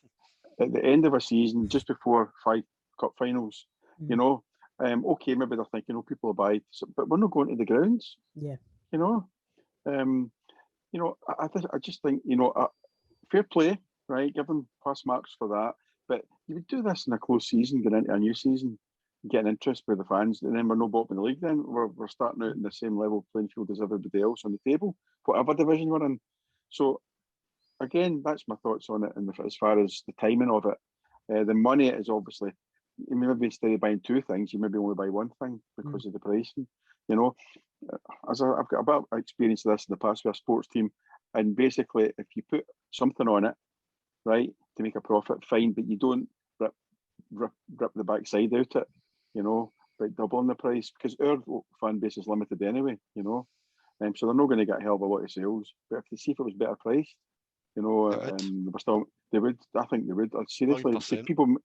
at the end of a season, just before 5 cup finals? You know, okay, maybe they're thinking, oh, people will buy, but we're not going to the grounds. Yeah. You know, I just think, fair play, right? Give them pass marks for that. But you would do this in a close season, going into a new season, getting interest with the fans, and then we're no bottom in the league. Then we're starting out in the same level playing field as everybody else on the table, whatever division we're in. So again, that's my thoughts on it. And as far as the timing of it, the money is obviously, maybe instead of buying two things, you maybe only buy one thing because of the pricing. You know, I've got a bit of experience of this in the past with a sports team, and basically, if you put something on it, right, to make a profit, fine, but you don't rip the backside out it, by doubling the price, because our fan base is limited anyway, so they're not going to get a hell of a lot of sales. But if they see if it was better priced, they would. I think they would. Seriously, if people,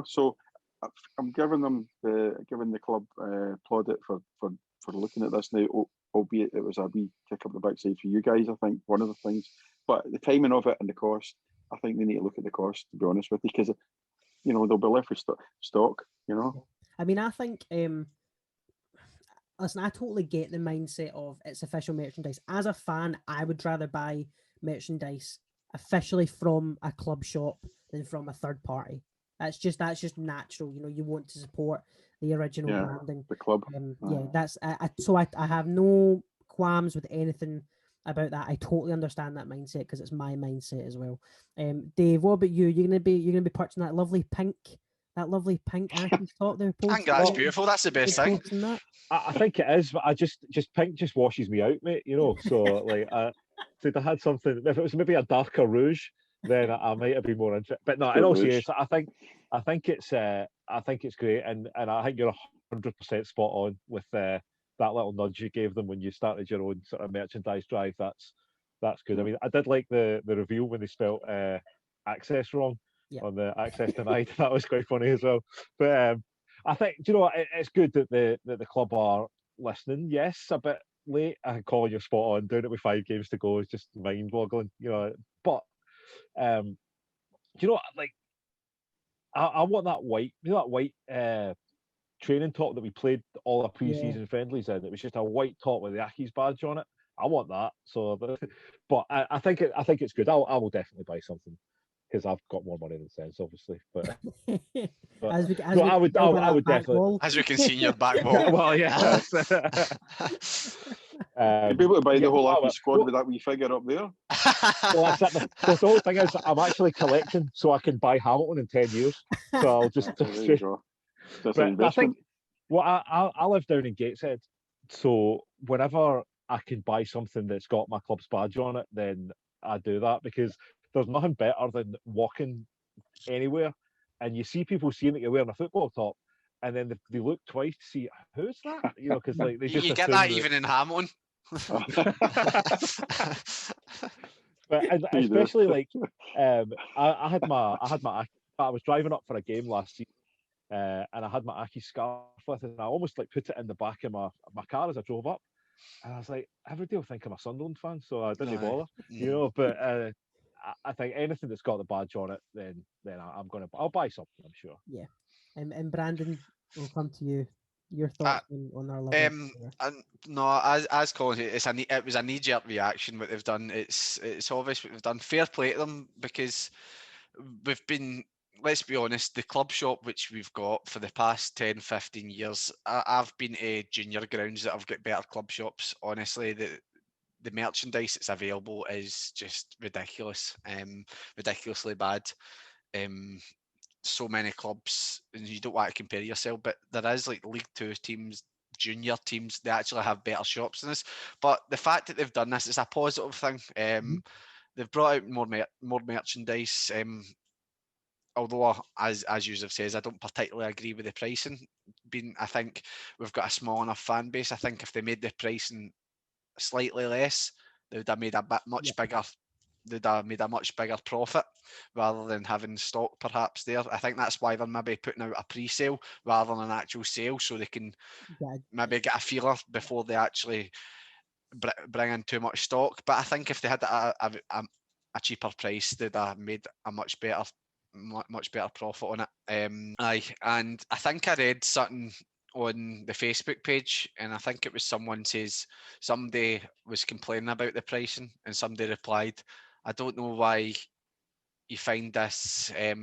so I'm giving the club plaudit for looking at this now, albeit it was a wee kick up the backside for you guys. I think one of the things, but the timing of it and the cost, I think they need to look at the cost, to be honest with you, because they'll be left with stock. I mean, I think. Listen, I totally get the mindset of it's official merchandise. As a fan, I would rather buy merchandise officially from a club shop than from a third party. That's just natural. You want to support the original branding, the club. That's so I have no qualms with anything about that. I totally understand that mindset, because it's my mindset as well. Dave, what about you? You're gonna be purchasing that lovely pink Accies top there. I think that's beautiful. That's the best thing. I think it is, but I just pink just washes me out, mate. So like, if I had something, if it was maybe a darker rouge, then I might have been more interested. But no, in all seriousness, I think it's great, and I think you're 100% spot on with that little nudge you gave them when you started your own sort of merchandise drive. That's good. I mean, I did like the reveal when they spelt access wrong on the access denied. That was quite funny as well. But I think, it's good that the club are listening. Yes, a bit late. I call you spot on. Doing it with 5 games to go is just mind-boggling. But like, I want that white, training top that we played all our pre-season friendlies in. It was just a white top with the Accies badge on it. I want that. So, but I think it's good. I will definitely buy something, because I've got more money than sense, obviously. But I would definitely, wall. As we can see in your back wall. Well, yeah. You'd be able to buy the whole Accies squad with that wee figure up there. Well, the whole thing is, I'm actually collecting so I can buy Hamilton in 10 years. So I'll just. There you go. That's an But investment. I live down in Gateshead, so whenever I can buy something that's got my club's badge on it, then I do that, because there's nothing better than walking anywhere and you see people seeing that you're wearing a football top, and then they look twice to see who's that, because like they just you get that even in Hamilton. But especially like I was driving up for a game last season, and I had my Accies scarf with it, and I almost like put it in the back of my car as I drove up, and I was like, everybody will think I'm a Sunderland fan, so I didn't bother, But I think anything that's got the badge on it, then I'll buy something, I'm sure. Yeah, and Brandon, we'll come to you. Your thoughts on our level? No, as Colin, it was a knee-jerk reaction what they've done. It's obvious what they've done. Fair play to them, because we've been, let's be honest, the club shop which we've got for the past 10, 15 years, I've been to junior grounds that have got better club shops. Honestly, the merchandise that's available is just ridiculous, ridiculously bad. So many clubs, and you don't want to compare yourself, but there is like League Two teams, junior teams, they actually have better shops than us. But the fact that they've done this is a positive thing. They've brought out more merchandise. Although, as you have said, I don't particularly agree with the pricing. I think we've got a small enough fan base. I think if they made the pricing slightly less, they would have made a bit much bigger. They'd have made a much bigger profit rather than having stock perhaps there. I think that's why they're maybe putting out a pre-sale rather than an actual sale, so they can maybe get a feeler before they actually bring in too much stock. But I think if they had a cheaper price, they'd have made a much better profit on it. And I think I read something on the Facebook page, and I think it was somebody was complaining about the pricing, and somebody replied, "I don't know why you find this. I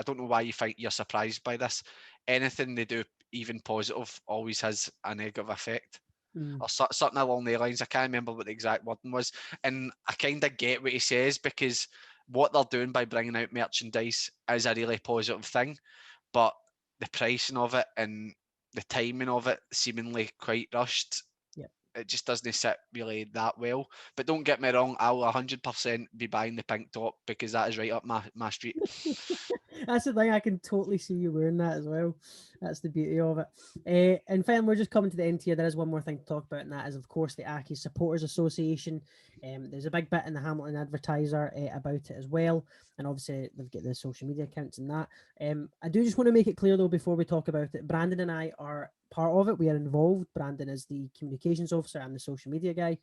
don't know why you're surprised by this. Anything they do, even positive, always has a negative effect." Or something along the lines. I can't remember what the exact wording was. And I kind of get what he says, because what they're doing by bringing out merchandise is a really positive thing. But the pricing of it and the timing of it seemingly quite rushed. It just doesn't sit really that well. But don't get me wrong, I'll 100% be buying the pink top, because that is right up my street. That's the thing. I can totally see you wearing that as well. That's the beauty of it. And finally, we're just coming to the end here. There is one more thing to talk about, and that is, of course, the Accies Supporters Association. There's a big bit in the Hamilton Advertiser about it as well. And obviously, they've got the social media accounts and that. I do just want to make it clear, though, before we talk about it, Brandon and I are part of it. We are involved. Brandon is the communications officer. I'm the social media guy.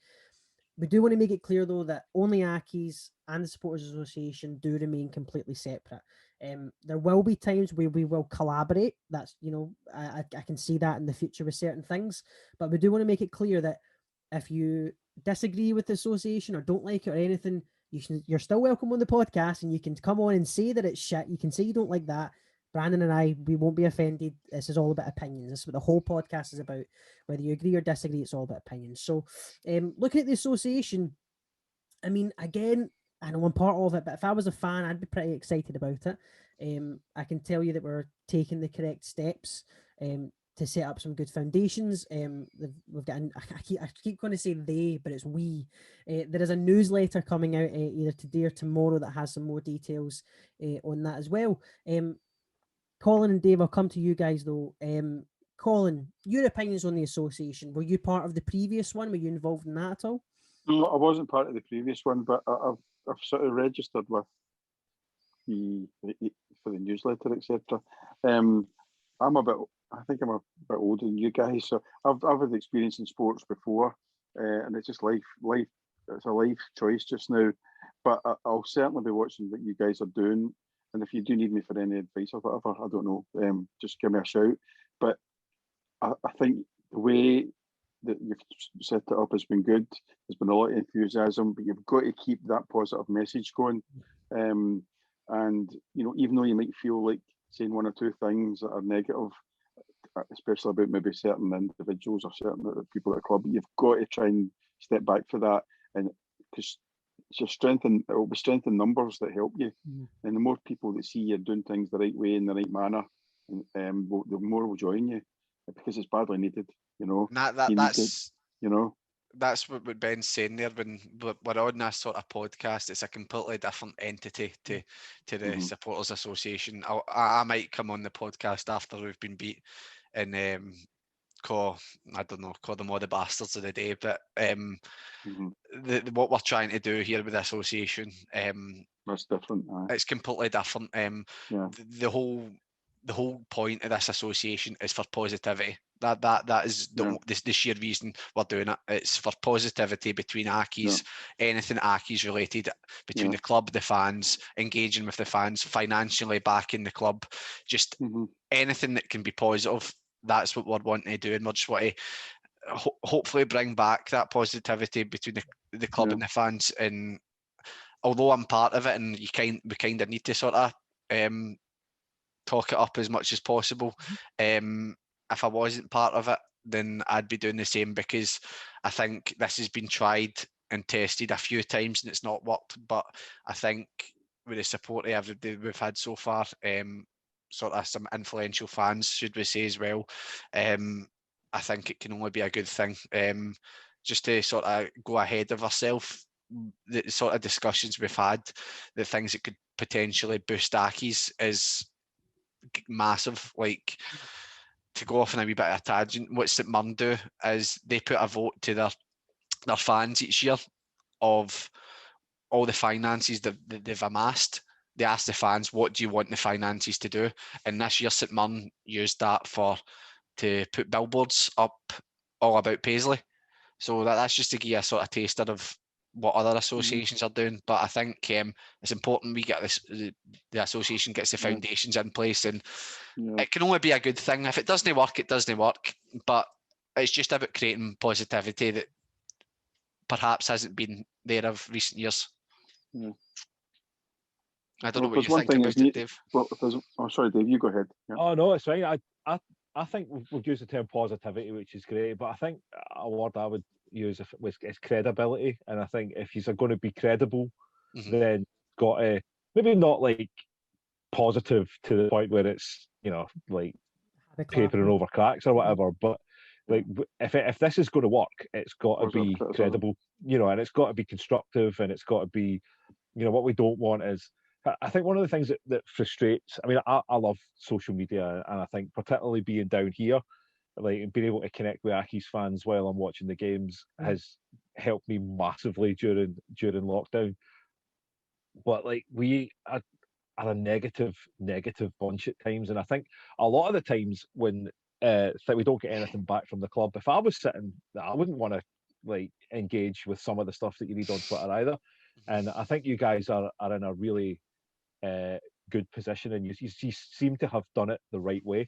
We do want to make it clear, though, that OnlyAccies and the Supporters Association do remain completely separate. There will be times where we will collaborate. That's, I can see that in the future with certain things. But we do want to make it clear that if you disagree with the association or don't like it or anything, you're still welcome on the podcast, and you can come on and say that it's shit. You can say you don't like that. Brandon and I, we won't be offended. This is all about opinions. This is what the whole podcast is about. Whether you agree or disagree, it's all about opinions. So looking at the association, I mean, again, I know I'm part of it, but if I was a fan, I'd be pretty excited about it. I can tell you that we're taking the correct steps to set up some good foundations. We've got, I keep going to say they, but it's we. There is a newsletter coming out either today or tomorrow that has some more details on that as well. Colin and Dave, I'll come to you guys though. Colin, your opinions on the association. Were you part of the previous one? Were you involved in that at all? No, I wasn't part of the previous one, but I've sort of registered with for the newsletter, etc. I think I'm a bit older than you guys, so I've had experience in sports before, and it's just life. It's a life choice just now. But I'll certainly be watching what you guys are doing. And if you do need me for any advice or whatever, I don't know, just give me a shout. But I think the way that you've set it up has been good. There's been a lot of enthusiasm, but you've got to keep that positive message going. And, even though you might feel like saying one or two things that are negative, especially about maybe certain individuals or certain people at the club, you've got to try and step back for that. And because it will be strength in numbers that help you. And the more people that see you doing things the right way in the right manner, the more will join you, because it's badly needed. That's what Ben's saying there. When we're on this sort of podcast, it's a completely different entity to the Supporters Association. I might come on the podcast after we've been beat and call them all the bastards of the day. But what we're trying to do here with the association, that's different. It's completely different. The whole point of this association is for positivity. That is the sheer reason we're doing it. It's for positivity between Accies, anything Accies related, between the club, the fans, engaging with the fans, financially backing the club, just anything that can be positive. That's what we're wanting to do, and we just want to hopefully bring back that positivity between the club and the fans. And although I'm part of it, and we kind of need to sort of talk it up as much as possible. If I wasn't part of it, then I'd be doing the same, because I think this has been tried and tested a few times and it's not worked. But I think with the support of everybody we've had so far, sort of some influential fans, should we say, as well, I think it can only be a good thing. Just to sort of go ahead of ourselves, the sort of discussions we've had, the things that could potentially boost Accies is massive. Like, to go off on a wee bit of a tangent, what St Mirren do is they put a vote to their fans each year of all the finances that they've amassed. They ask the fans, what do you want the finances to do? And this year St Mirren used that to put billboards up all about Paisley. So that's just to give you a sort of taster of what other associations are doing. But I think it's important we get the association gets the foundations in place, and it can only be a good thing. If it doesn't work, it doesn't work. But it's just about creating positivity that perhaps hasn't been there of recent years. I don't know what you think about it, Dave. Well, sorry, Dave, you go ahead. Yeah. Oh no, it's fine. I think we've used the term positivity, which is great, but I think a word I would use is credibility. And I think if you're going to be credible, then got to maybe not like positive to the point where it's, you know, like papering over cracks or whatever, but like if this is going to work, it's got to be credible, you know, and it's got to be constructive, and it's got to be, you know, what we don't want is, I think one of the things that frustrates, I mean, I love social media, and I think particularly being down here, like being able to connect with Accies fans while I'm watching the games has helped me massively during lockdown. But like we are a negative bunch at times, and I think a lot of the times when we don't get anything back from the club, if I was sitting, I wouldn't want to like engage with some of the stuff that you read on Twitter either. And I think you guys are in a really good position, and you seem to have done it the right way,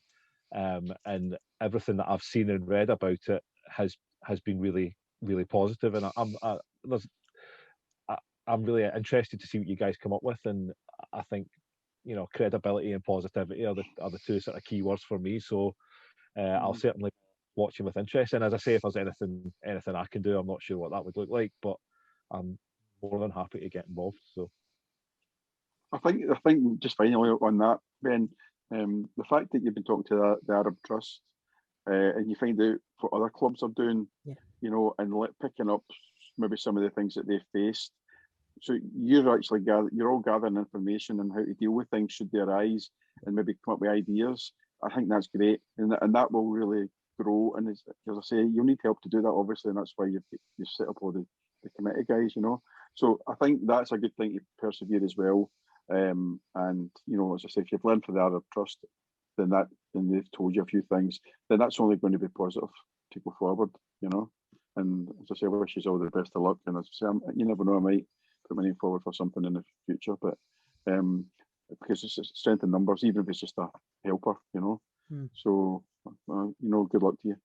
and everything that I've seen and read about it has been really, really positive. And I'm really interested to see what you guys come up with, and I think, you know, credibility and positivity are the two sort of key words for me. So I'll certainly watch him with interest. And as I say, if there's anything I can do, I'm not sure what that would look like, but I'm more than happy to get involved. So I think just finally on that, Ben, the fact that you've been talking to the Arab Trust, and you find out what other clubs are doing, you know, and picking up maybe some of the things that they've faced. So you're actually you're all gathering information on how to deal with things should they arise, and maybe come up with ideas. I think that's great, and that will really grow. And as I say, you'll need help to do that, obviously, and that's why you've set up all the committee guys, you know. So I think that's a good thing to persevere as well. And you know, as I say, if you've learned from the Arab Trust, then they've told you a few things, then that's only going to be positive to go forward, you know. And as I say, I wish you all the best of luck. And as I say, you never know, I might put my name forward for something in the future, but because it's strength in numbers, even if it's just a helper, you know. So you know, good luck to you.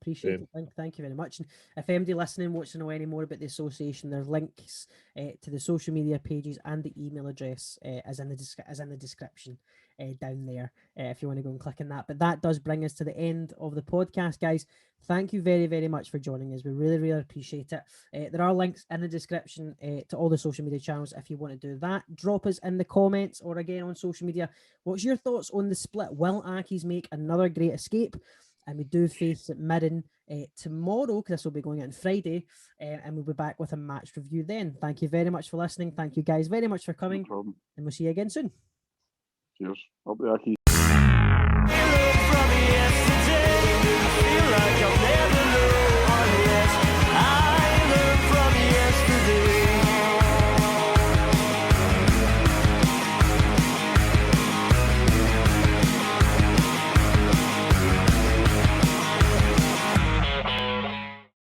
Appreciate it. Thank you very much. And if anybody listening wants to know any more about the association, there's links to the social media pages and the email address as in the description down there if you want to go and click on that. But that does bring us to the end of the podcast, guys. Thank you very, very much for joining us. We really, really appreciate it. There are links in the description to all the social media channels if you want to do that. Drop us in the comments or again on social media. What's your thoughts on the split? Will Accies make another great escape? And we do face Mirren tomorrow, because this will be going out on Friday, and we'll be back with a match review then. Thank you very much for listening. Thank you guys very much for coming, No problem. and we'll see you again soon. Cheers. Up the Accies.